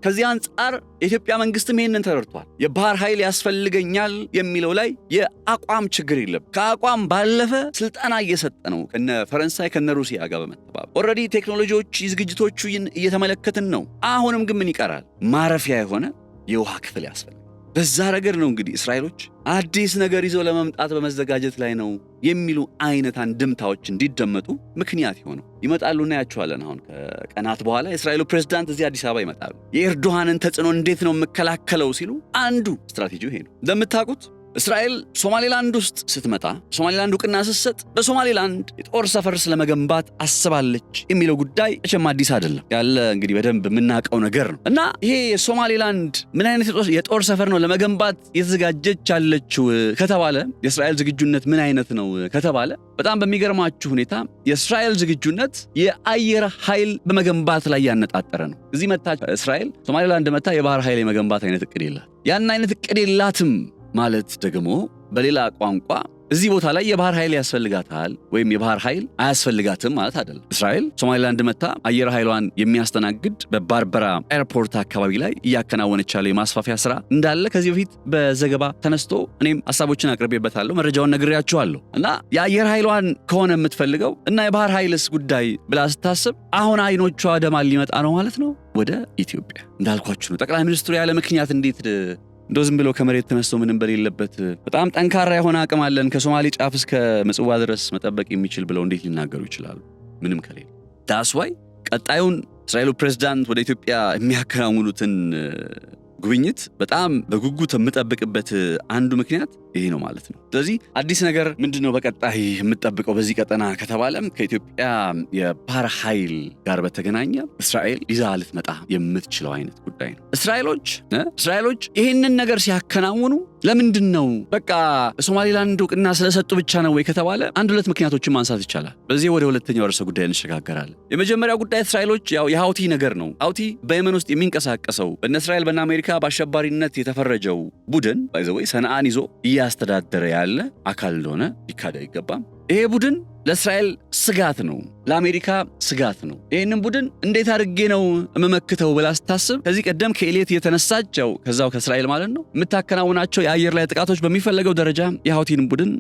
ከዚህ አንጻር የኢትዮጵያ መንግስትም ይሄንን ተረድቷል። የባህር ኃይል ያስፈልገኛል የሚለው ላይ የአቋም ችግር የለም። ከአቋም ባለፈ ስልጠና እየሰጠ ነው ከነ ፈረንሳይ ከነ ሩሲያ ጋር በመተባበር ኦልሬዲ ቴክኖሎጂዎች ዝግጅቶቹ እየተመለከትን ነው። አሁንም ግን ምን ይቀራል? ማረፊያ የሆነ የውሃ ክፍል ያስፈልጋል። በዛ ረገድ ነው እንግዲህ እስራኤሎች አዲስ ነገር ይዘው ለመምጣት በመዘጋጀት ላይ ነው የሚሉ አይነት አንድምታዎች እንዲደመጡ ምክንያት ይሆነው ይመጣሉና ያያቸዋለን። አሁን ከቀናት በኋላ የእስራኤሉ ፕሬዝዳንት እዚህ አዲስ አበባ ይመጣሉ። የኤርዶሃንን ተጽዕኖ እንዴት ነው የምከላከለው ሲሉ አንዱ ስትራቴጂው ይሄ ነው። እንደምታውቁት እስራኤል ሶማሌላንድ ውስጥ ስትመጣ ሶማሌላንድ ዕውቅና ስትሰጥ በሶማሌላንድ የጦር ሰፈር ስለመገንባት አስባለች የሚለው ጉዳይ እችም አዲስ አይደለም፣ ያለ እንግዲህ በደንብ የምናውቀው ነገር ነው። እና ይሄ የሶማሌላንድ ምን አይነት የጦር ሰፈር ነው ለመገንባት የተዘጋጀች ያለችው ከተባለ የእስራኤል ዝግጁነት ምን አይነት ነው ከተባለ በጣም በሚገርማችሁ ሁኔታ የእስራኤል ዝግጁነት የአየር ኃይል በመገንባት ላይ ያነጣጠረ ነው። እዚህ መታ እስራኤል ሶማሌላንድ መታ የባህር ኃይል የመገንባት አይነት እቅድ የላት። ያን አይነት እቅድ የላትም ማለት ደግሞ በሌላ ቋንቋ እዚህ ቦታ ላይ የባህር ኃይል ያስፈልጋታል ወይም የባህር ኃይል አያስፈልጋትም ማለት አይደለም። እስራኤል ሶማሌላንድ መታ አየር ኃይሏን የሚያስተናግድ በባርበራ ኤርፖርት አካባቢ ላይ እያከናወነች ያለው የማስፋፊያ ስራ እንዳለ ከዚህ በፊት በዘገባ ተነስቶ እኔም ሐሳቦችን አቅርቤበታለሁ፣ መረጃውን ነግሬያችኋለሁ። እና የአየር ኃይሏን ከሆነ የምትፈልገው እና የባህር ኃይልስ ጉዳይ ብላ ስታስብ አሁን አይኖቿ ደማል ሊመጣ ነው ማለት ነው ወደ ኢትዮጵያ። እንዳልኳችሁ ነው ጠቅላይ ሚኒስትሩ ያለ ምክንያት እንዴት እንደው ዝም ብለው ከመሬት ተነስቶ ምንም በሌለበት በጣም ጠንካራ የሆነ አቅም አለን ከሶማሌ ጫፍ እስከ ምጽዋ ድረስ መጠበቅ የሚችል ብለው እንዴት ሊናገሩ ይችላሉ? ምንም ከሌለ ዳስዋይ ቀጣዩን እስራኤሉ ፕሬዝዳንት ወደ ኢትዮጵያ የሚያከናውኑትን ጉብኝት በጣም በጉጉት የምጠብቅበት አንዱ ምክንያት ይሄ ነው ማለት ነው። ስለዚህ አዲስ ነገር ምንድነው በቀጣይ የምትጠብቀው በዚህ ቀጠና ከተባለም ከኢትዮጵያ የባህር ኃይል ጋር በተገናኘ እስራኤል ይዛ ልትመጣ የምትችለው አይነት ጉዳይ ነው። እስራኤሎች ይህንን ነገር ሲያከናውኑ ለምንድን ነው በቃ ሶማሊላንድ እውቅና ስለሰጡ ብቻ ነው ወይ ከተባለ አንድ ሁለት ምክንያቶችን ማንሳት ይቻላል። በዚህ ወደ ሁለተኛው ርዕሰ ጉዳይ እንሸጋገራለን። የመጀመሪያው ጉዳይ እስራኤሎች ያው የሃውቲ ነገር ነው። ሃውቲ በየመን ውስጥ የሚንቀሳቀሰው በእነ እስራኤል በእነ አሜሪካ በአሸባሪነት የተፈረጀው ቡድን ባይዘወይ ሰንዓን ይዞ እያስተዳደረ ያለ አካል እንደሆነ ሊካድ አይገባም። ይሄ ቡድን ለእስራኤል ስጋት ነው፣ ለአሜሪካ ስጋት ነው። ይህንን ቡድን እንዴት አድርጌ ነው የምመክተው ብላ ስታስብ ከዚህ ቀደም ከኤሌት የተነሳቸው ከዛው ከእስራኤል ማለት ነው የምታከናውናቸው የአየር ላይ ጥቃቶች በሚፈለገው ደረጃ የሃውቲን ቡድን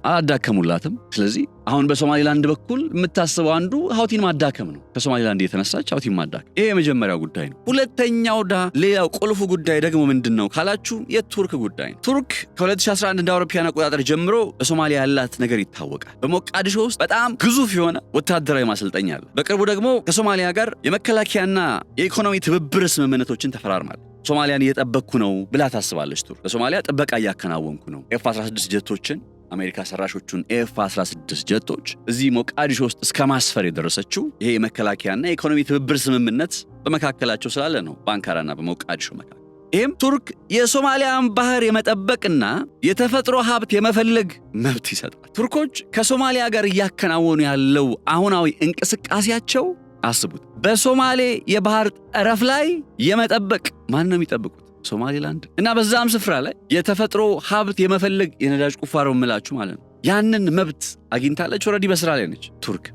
አላዳከሙላትም። ስለዚህ አሁን በሶማሊላንድ በኩል የምታስበው አንዱ ሃውቲን ማዳከም ነው። ከሶማሊላንድ የተነሳች ሃውቲን ማዳከም፣ ይሄ የመጀመሪያው ጉዳይ ነው። ሁለተኛው ሌላው ቁልፉ ጉዳይ ደግሞ ምንድን ነው ካላችሁ የቱርክ ጉዳይ ነው። ቱርክ ከ2011 እንደ አውሮፓውያን አቆጣጠር ጀምሮ በሶማሊያ ያላት ነገር ይታወቃል። በሞቃዲሾ ውስጥ በጣም ግዙፍ የሆነ ወታደራዊ ማሰልጠኛ አለ። በቅርቡ ደግሞ ከሶማሊያ ጋር የመከላከያና የኢኮኖሚ ትብብር ስምምነቶችን ተፈራርማለች። ሶማሊያን እየጠበቅኩ ነው ብላ ታስባለች። ቱርክ ለሶማሊያ ጥበቃ እያከናወንኩ ነው። ኤፍ-16 ጀቶችን አሜሪካ ሰራሾቹን ኤፍ-16 ጀቶች እዚህ ሞቃዲሾ ውስጥ እስከ ማስፈር የደረሰችው ይሄ የመከላከያና የኢኮኖሚ ትብብር ስምምነት በመካከላቸው ስላለ ነው፣ በአንካራና በሞቃዲሾ መካከል። ይህም ቱርክ የሶማሊያን ባህር የመጠበቅና የተፈጥሮ ሀብት የመፈለግ መብት ይሰጣል። ቱርኮች ከሶማሊያ ጋር እያከናወኑ ያለው አሁናዊ እንቅስቃሴያቸው አስቡት፣ በሶማሌ የባህር ጠረፍ ላይ የመጠበቅ ማን ነው የሚጠብቁት? ሶማሊላንድ እና በዛም ስፍራ ላይ የተፈጥሮ ሀብት የመፈለግ የነዳጅ ቁፋሮ ምላችሁ ማለት ነው። ያንን መብት አግኝታለች። ኦልሬዲ በስራ ላይ ነች ቱርክ።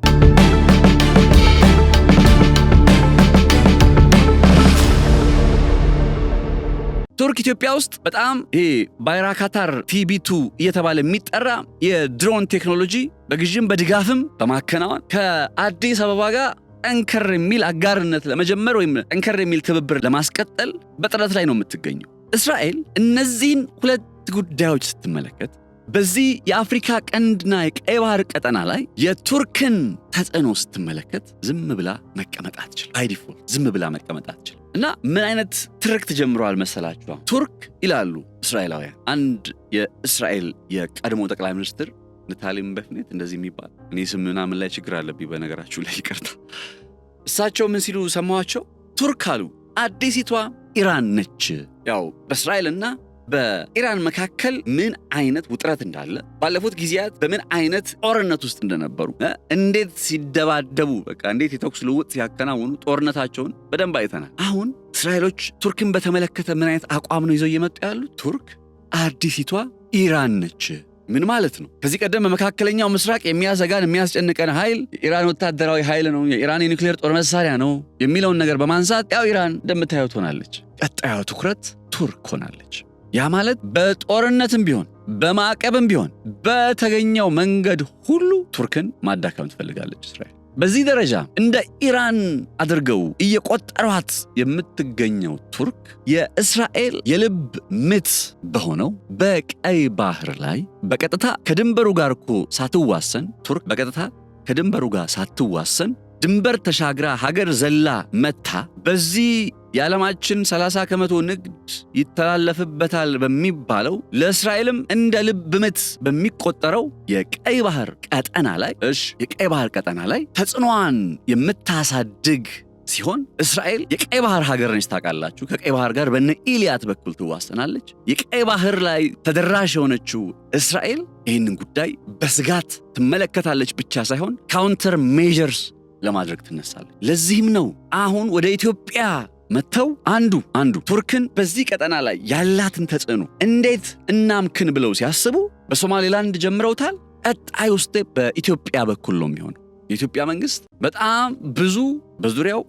ቱርክ ኢትዮጵያ ውስጥ በጣም ይሄ ባይራካታር ቲቢ2 እየተባለ የሚጠራ የድሮን ቴክኖሎጂ በግዥም በድጋፍም በማከናወን ከአዲስ አበባ ጋር ጠንከር የሚል አጋርነት ለመጀመር ወይም ጠንከር የሚል ትብብር ለማስቀጠል በጥረት ላይ ነው የምትገኘው። እስራኤል እነዚህን ሁለት ጉዳዮች ስትመለከት በዚህ የአፍሪካ ቀንድና የቀይ ባህር ቀጠና ላይ የቱርክን ተጽዕኖ ስትመለከት ዝም ብላ መቀመጥ አትችልም። ባይ ዲፎልት ዝም ብላ መቀመጥ አትችልም። እና ምን አይነት ትርክት ጀምረዋል መሰላችሁ? ቱርክ ይላሉ እስራኤላውያን። አንድ የእስራኤል የቀድሞ ጠቅላይ ሚኒስትር ናታሊም በፍኔት እንደዚህ የሚባል እኔ ስም ምናምን ላይ ችግር አለብኝ በነገራችሁ ላይ ይቅርታ። እሳቸው ምን ሲሉ ሰማኋቸው? ቱርክ አሉ አዲሲቷ ኢራን ነች። ያው በእስራኤልና በኢራን መካከል ምን አይነት ውጥረት እንዳለ ባለፉት ጊዜያት በምን አይነት ጦርነት ውስጥ እንደነበሩ እንዴት ሲደባደቡ በቃ እንዴት የተኩስ ልውውጥ ሲያከናውኑ ጦርነታቸውን በደንብ አይተናል። አሁን እስራኤሎች ቱርክን በተመለከተ ምን አይነት አቋም ነው ይዘው እየመጡ ያሉት? ቱርክ አዲሲቷ ኢራን ነች። ምን ማለት ነው? ከዚህ ቀደም በመካከለኛው ምስራቅ የሚያሰጋን የሚያስጨንቀን ኃይል የኢራን ወታደራዊ ኃይል ነው፣ የኢራን የኒውክሌር ጦር መሳሪያ ነው የሚለውን ነገር በማንሳት ያው ኢራን እንደምታዩት ሆናለች። ቀጣዩ ትኩረት ቱርክ ሆናለች። ያ ማለት በጦርነትም ቢሆን በማዕቀብም ቢሆን በተገኘው መንገድ ሁሉ ቱርክን ማዳከም ትፈልጋለች እስራኤል። በዚህ ደረጃ እንደ ኢራን አድርገው እየቆጠሯት የምትገኘው ቱርክ የእስራኤል የልብ ምት በሆነው በቀይ ባህር ላይ በቀጥታ ከድንበሩ ጋር እኮ ሳትዋሰን ቱርክ በቀጥታ ከድንበሩ ጋር ሳትዋሰን ድንበር ተሻግራ ሀገር ዘላ መታ በዚህ የዓለማችን 30% ንግድ ይተላለፍበታል በሚባለው ለእስራኤልም እንደ ልብ ምት በሚቆጠረው የቀይ ባህር ቀጠና ላይ ተጽዕኖዋን የምታሳድግ ሲሆን እስራኤል የቀይ ባህር ሀገር ነች። ታውቃላችሁ፣ ከቀይ ባህር ጋር በነ ኢሊያት በኩል ትዋሰናለች። የቀይ ባህር ላይ ተደራሽ የሆነችው እስራኤል ይህንን ጉዳይ በስጋት ትመለከታለች ብቻ ሳይሆን ካውንተር ሜዠርስ ለማድረግ ትነሳለች። ለዚህም ነው አሁን ወደ ኢትዮጵያ መተው አንዱ ቱርክን በዚህ ቀጠና ላይ ያላትን ተጽዕኖ እንዴት እናምክን ብለው ሲያስቡ በሶማሌላንድ ጀምረውታል። ቀጣዩ ስቴፕ በኢትዮጵያ በኩል ነው የሚሆነው። የኢትዮጵያ መንግስት በጣም ብዙ በዙሪያው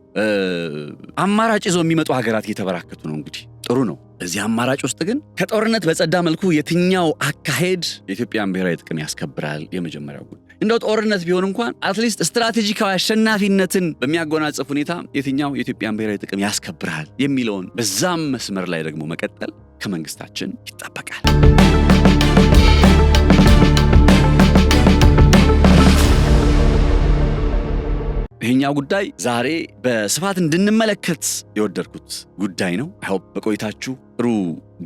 አማራጭ ይዘው የሚመጡ ሀገራት እየተበራከቱ ነው። እንግዲህ ጥሩ ነው። በዚህ አማራጭ ውስጥ ግን ከጦርነት በጸዳ መልኩ የትኛው አካሄድ የኢትዮጵያን ብሔራዊ ጥቅም ያስከብራል? የመጀመሪያው ጉዳይ እንደው ጦርነት ቢሆን እንኳን አትሊስት ስትራቴጂካዊ አሸናፊነትን በሚያጎናጽፍ ሁኔታ የትኛው የኢትዮጵያን ብሔራዊ ጥቅም ያስከብራል የሚለውን በዛም መስመር ላይ ደግሞ መቀጠል ከመንግስታችን ይጠበቃል። ይሄኛው ጉዳይ ዛሬ በስፋት እንድንመለከት የወደድኩት ጉዳይ ነው። አይሆፕ በቆይታችሁ ጥሩ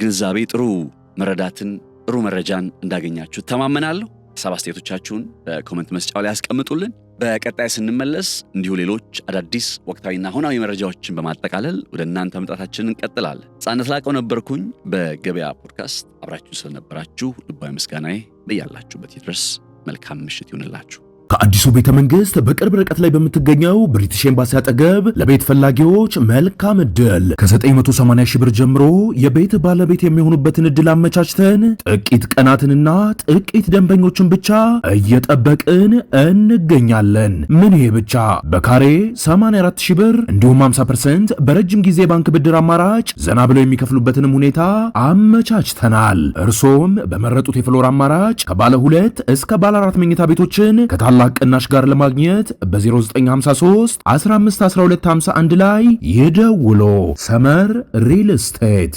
ግንዛቤ ጥሩ መረዳትን ጥሩ መረጃን እንዳገኛችሁ ተማመናለሁ። ሐሳብ አስተያየቶቻችሁን በኮሜንት መስጫው ላይ ያስቀምጡልን። በቀጣይ ስንመለስ እንዲሁ ሌሎች አዳዲስ ወቅታዊና አሁናዊ መረጃዎችን በማጠቃለል ወደ እናንተ መምጣታችንን እንቀጥላለን። ነጻነት ላቀው ነበርኩኝ። በገበያ ፖድካስት አብራችሁ ስለነበራችሁ ልባዊ ምስጋናዬ በያላችሁበት ይድረስ። መልካም ምሽት ይሁንላችሁ። ከአዲሱ ቤተ መንግስት በቅርብ ርቀት ላይ በምትገኘው ብሪቲሽ ኤምባሲ አጠገብ ለቤት ፈላጊዎች መልካም ዕድል ከ980 ሺህ ብር ጀምሮ የቤት ባለቤት የሚሆኑበትን ዕድል አመቻችተን ጥቂት ቀናትንና ጥቂት ደንበኞችን ብቻ እየጠበቅን እንገኛለን። ምን ይሄ ብቻ! በካሬ 84 ሺህ ብር እንዲሁም 50% በረጅም ጊዜ ባንክ ብድር አማራጭ ዘና ብለው የሚከፍሉበትንም ሁኔታ አመቻችተናል። እርሶም በመረጡት የፍሎር አማራጭ ከባለ 2 እስከ ባለ 4 መኝታ ቤቶችን ታላቅ ቅናሽ ጋር ለማግኘት በ0953 15 12 51 ላይ ይደውሉ። ሰመር ሪል ስቴት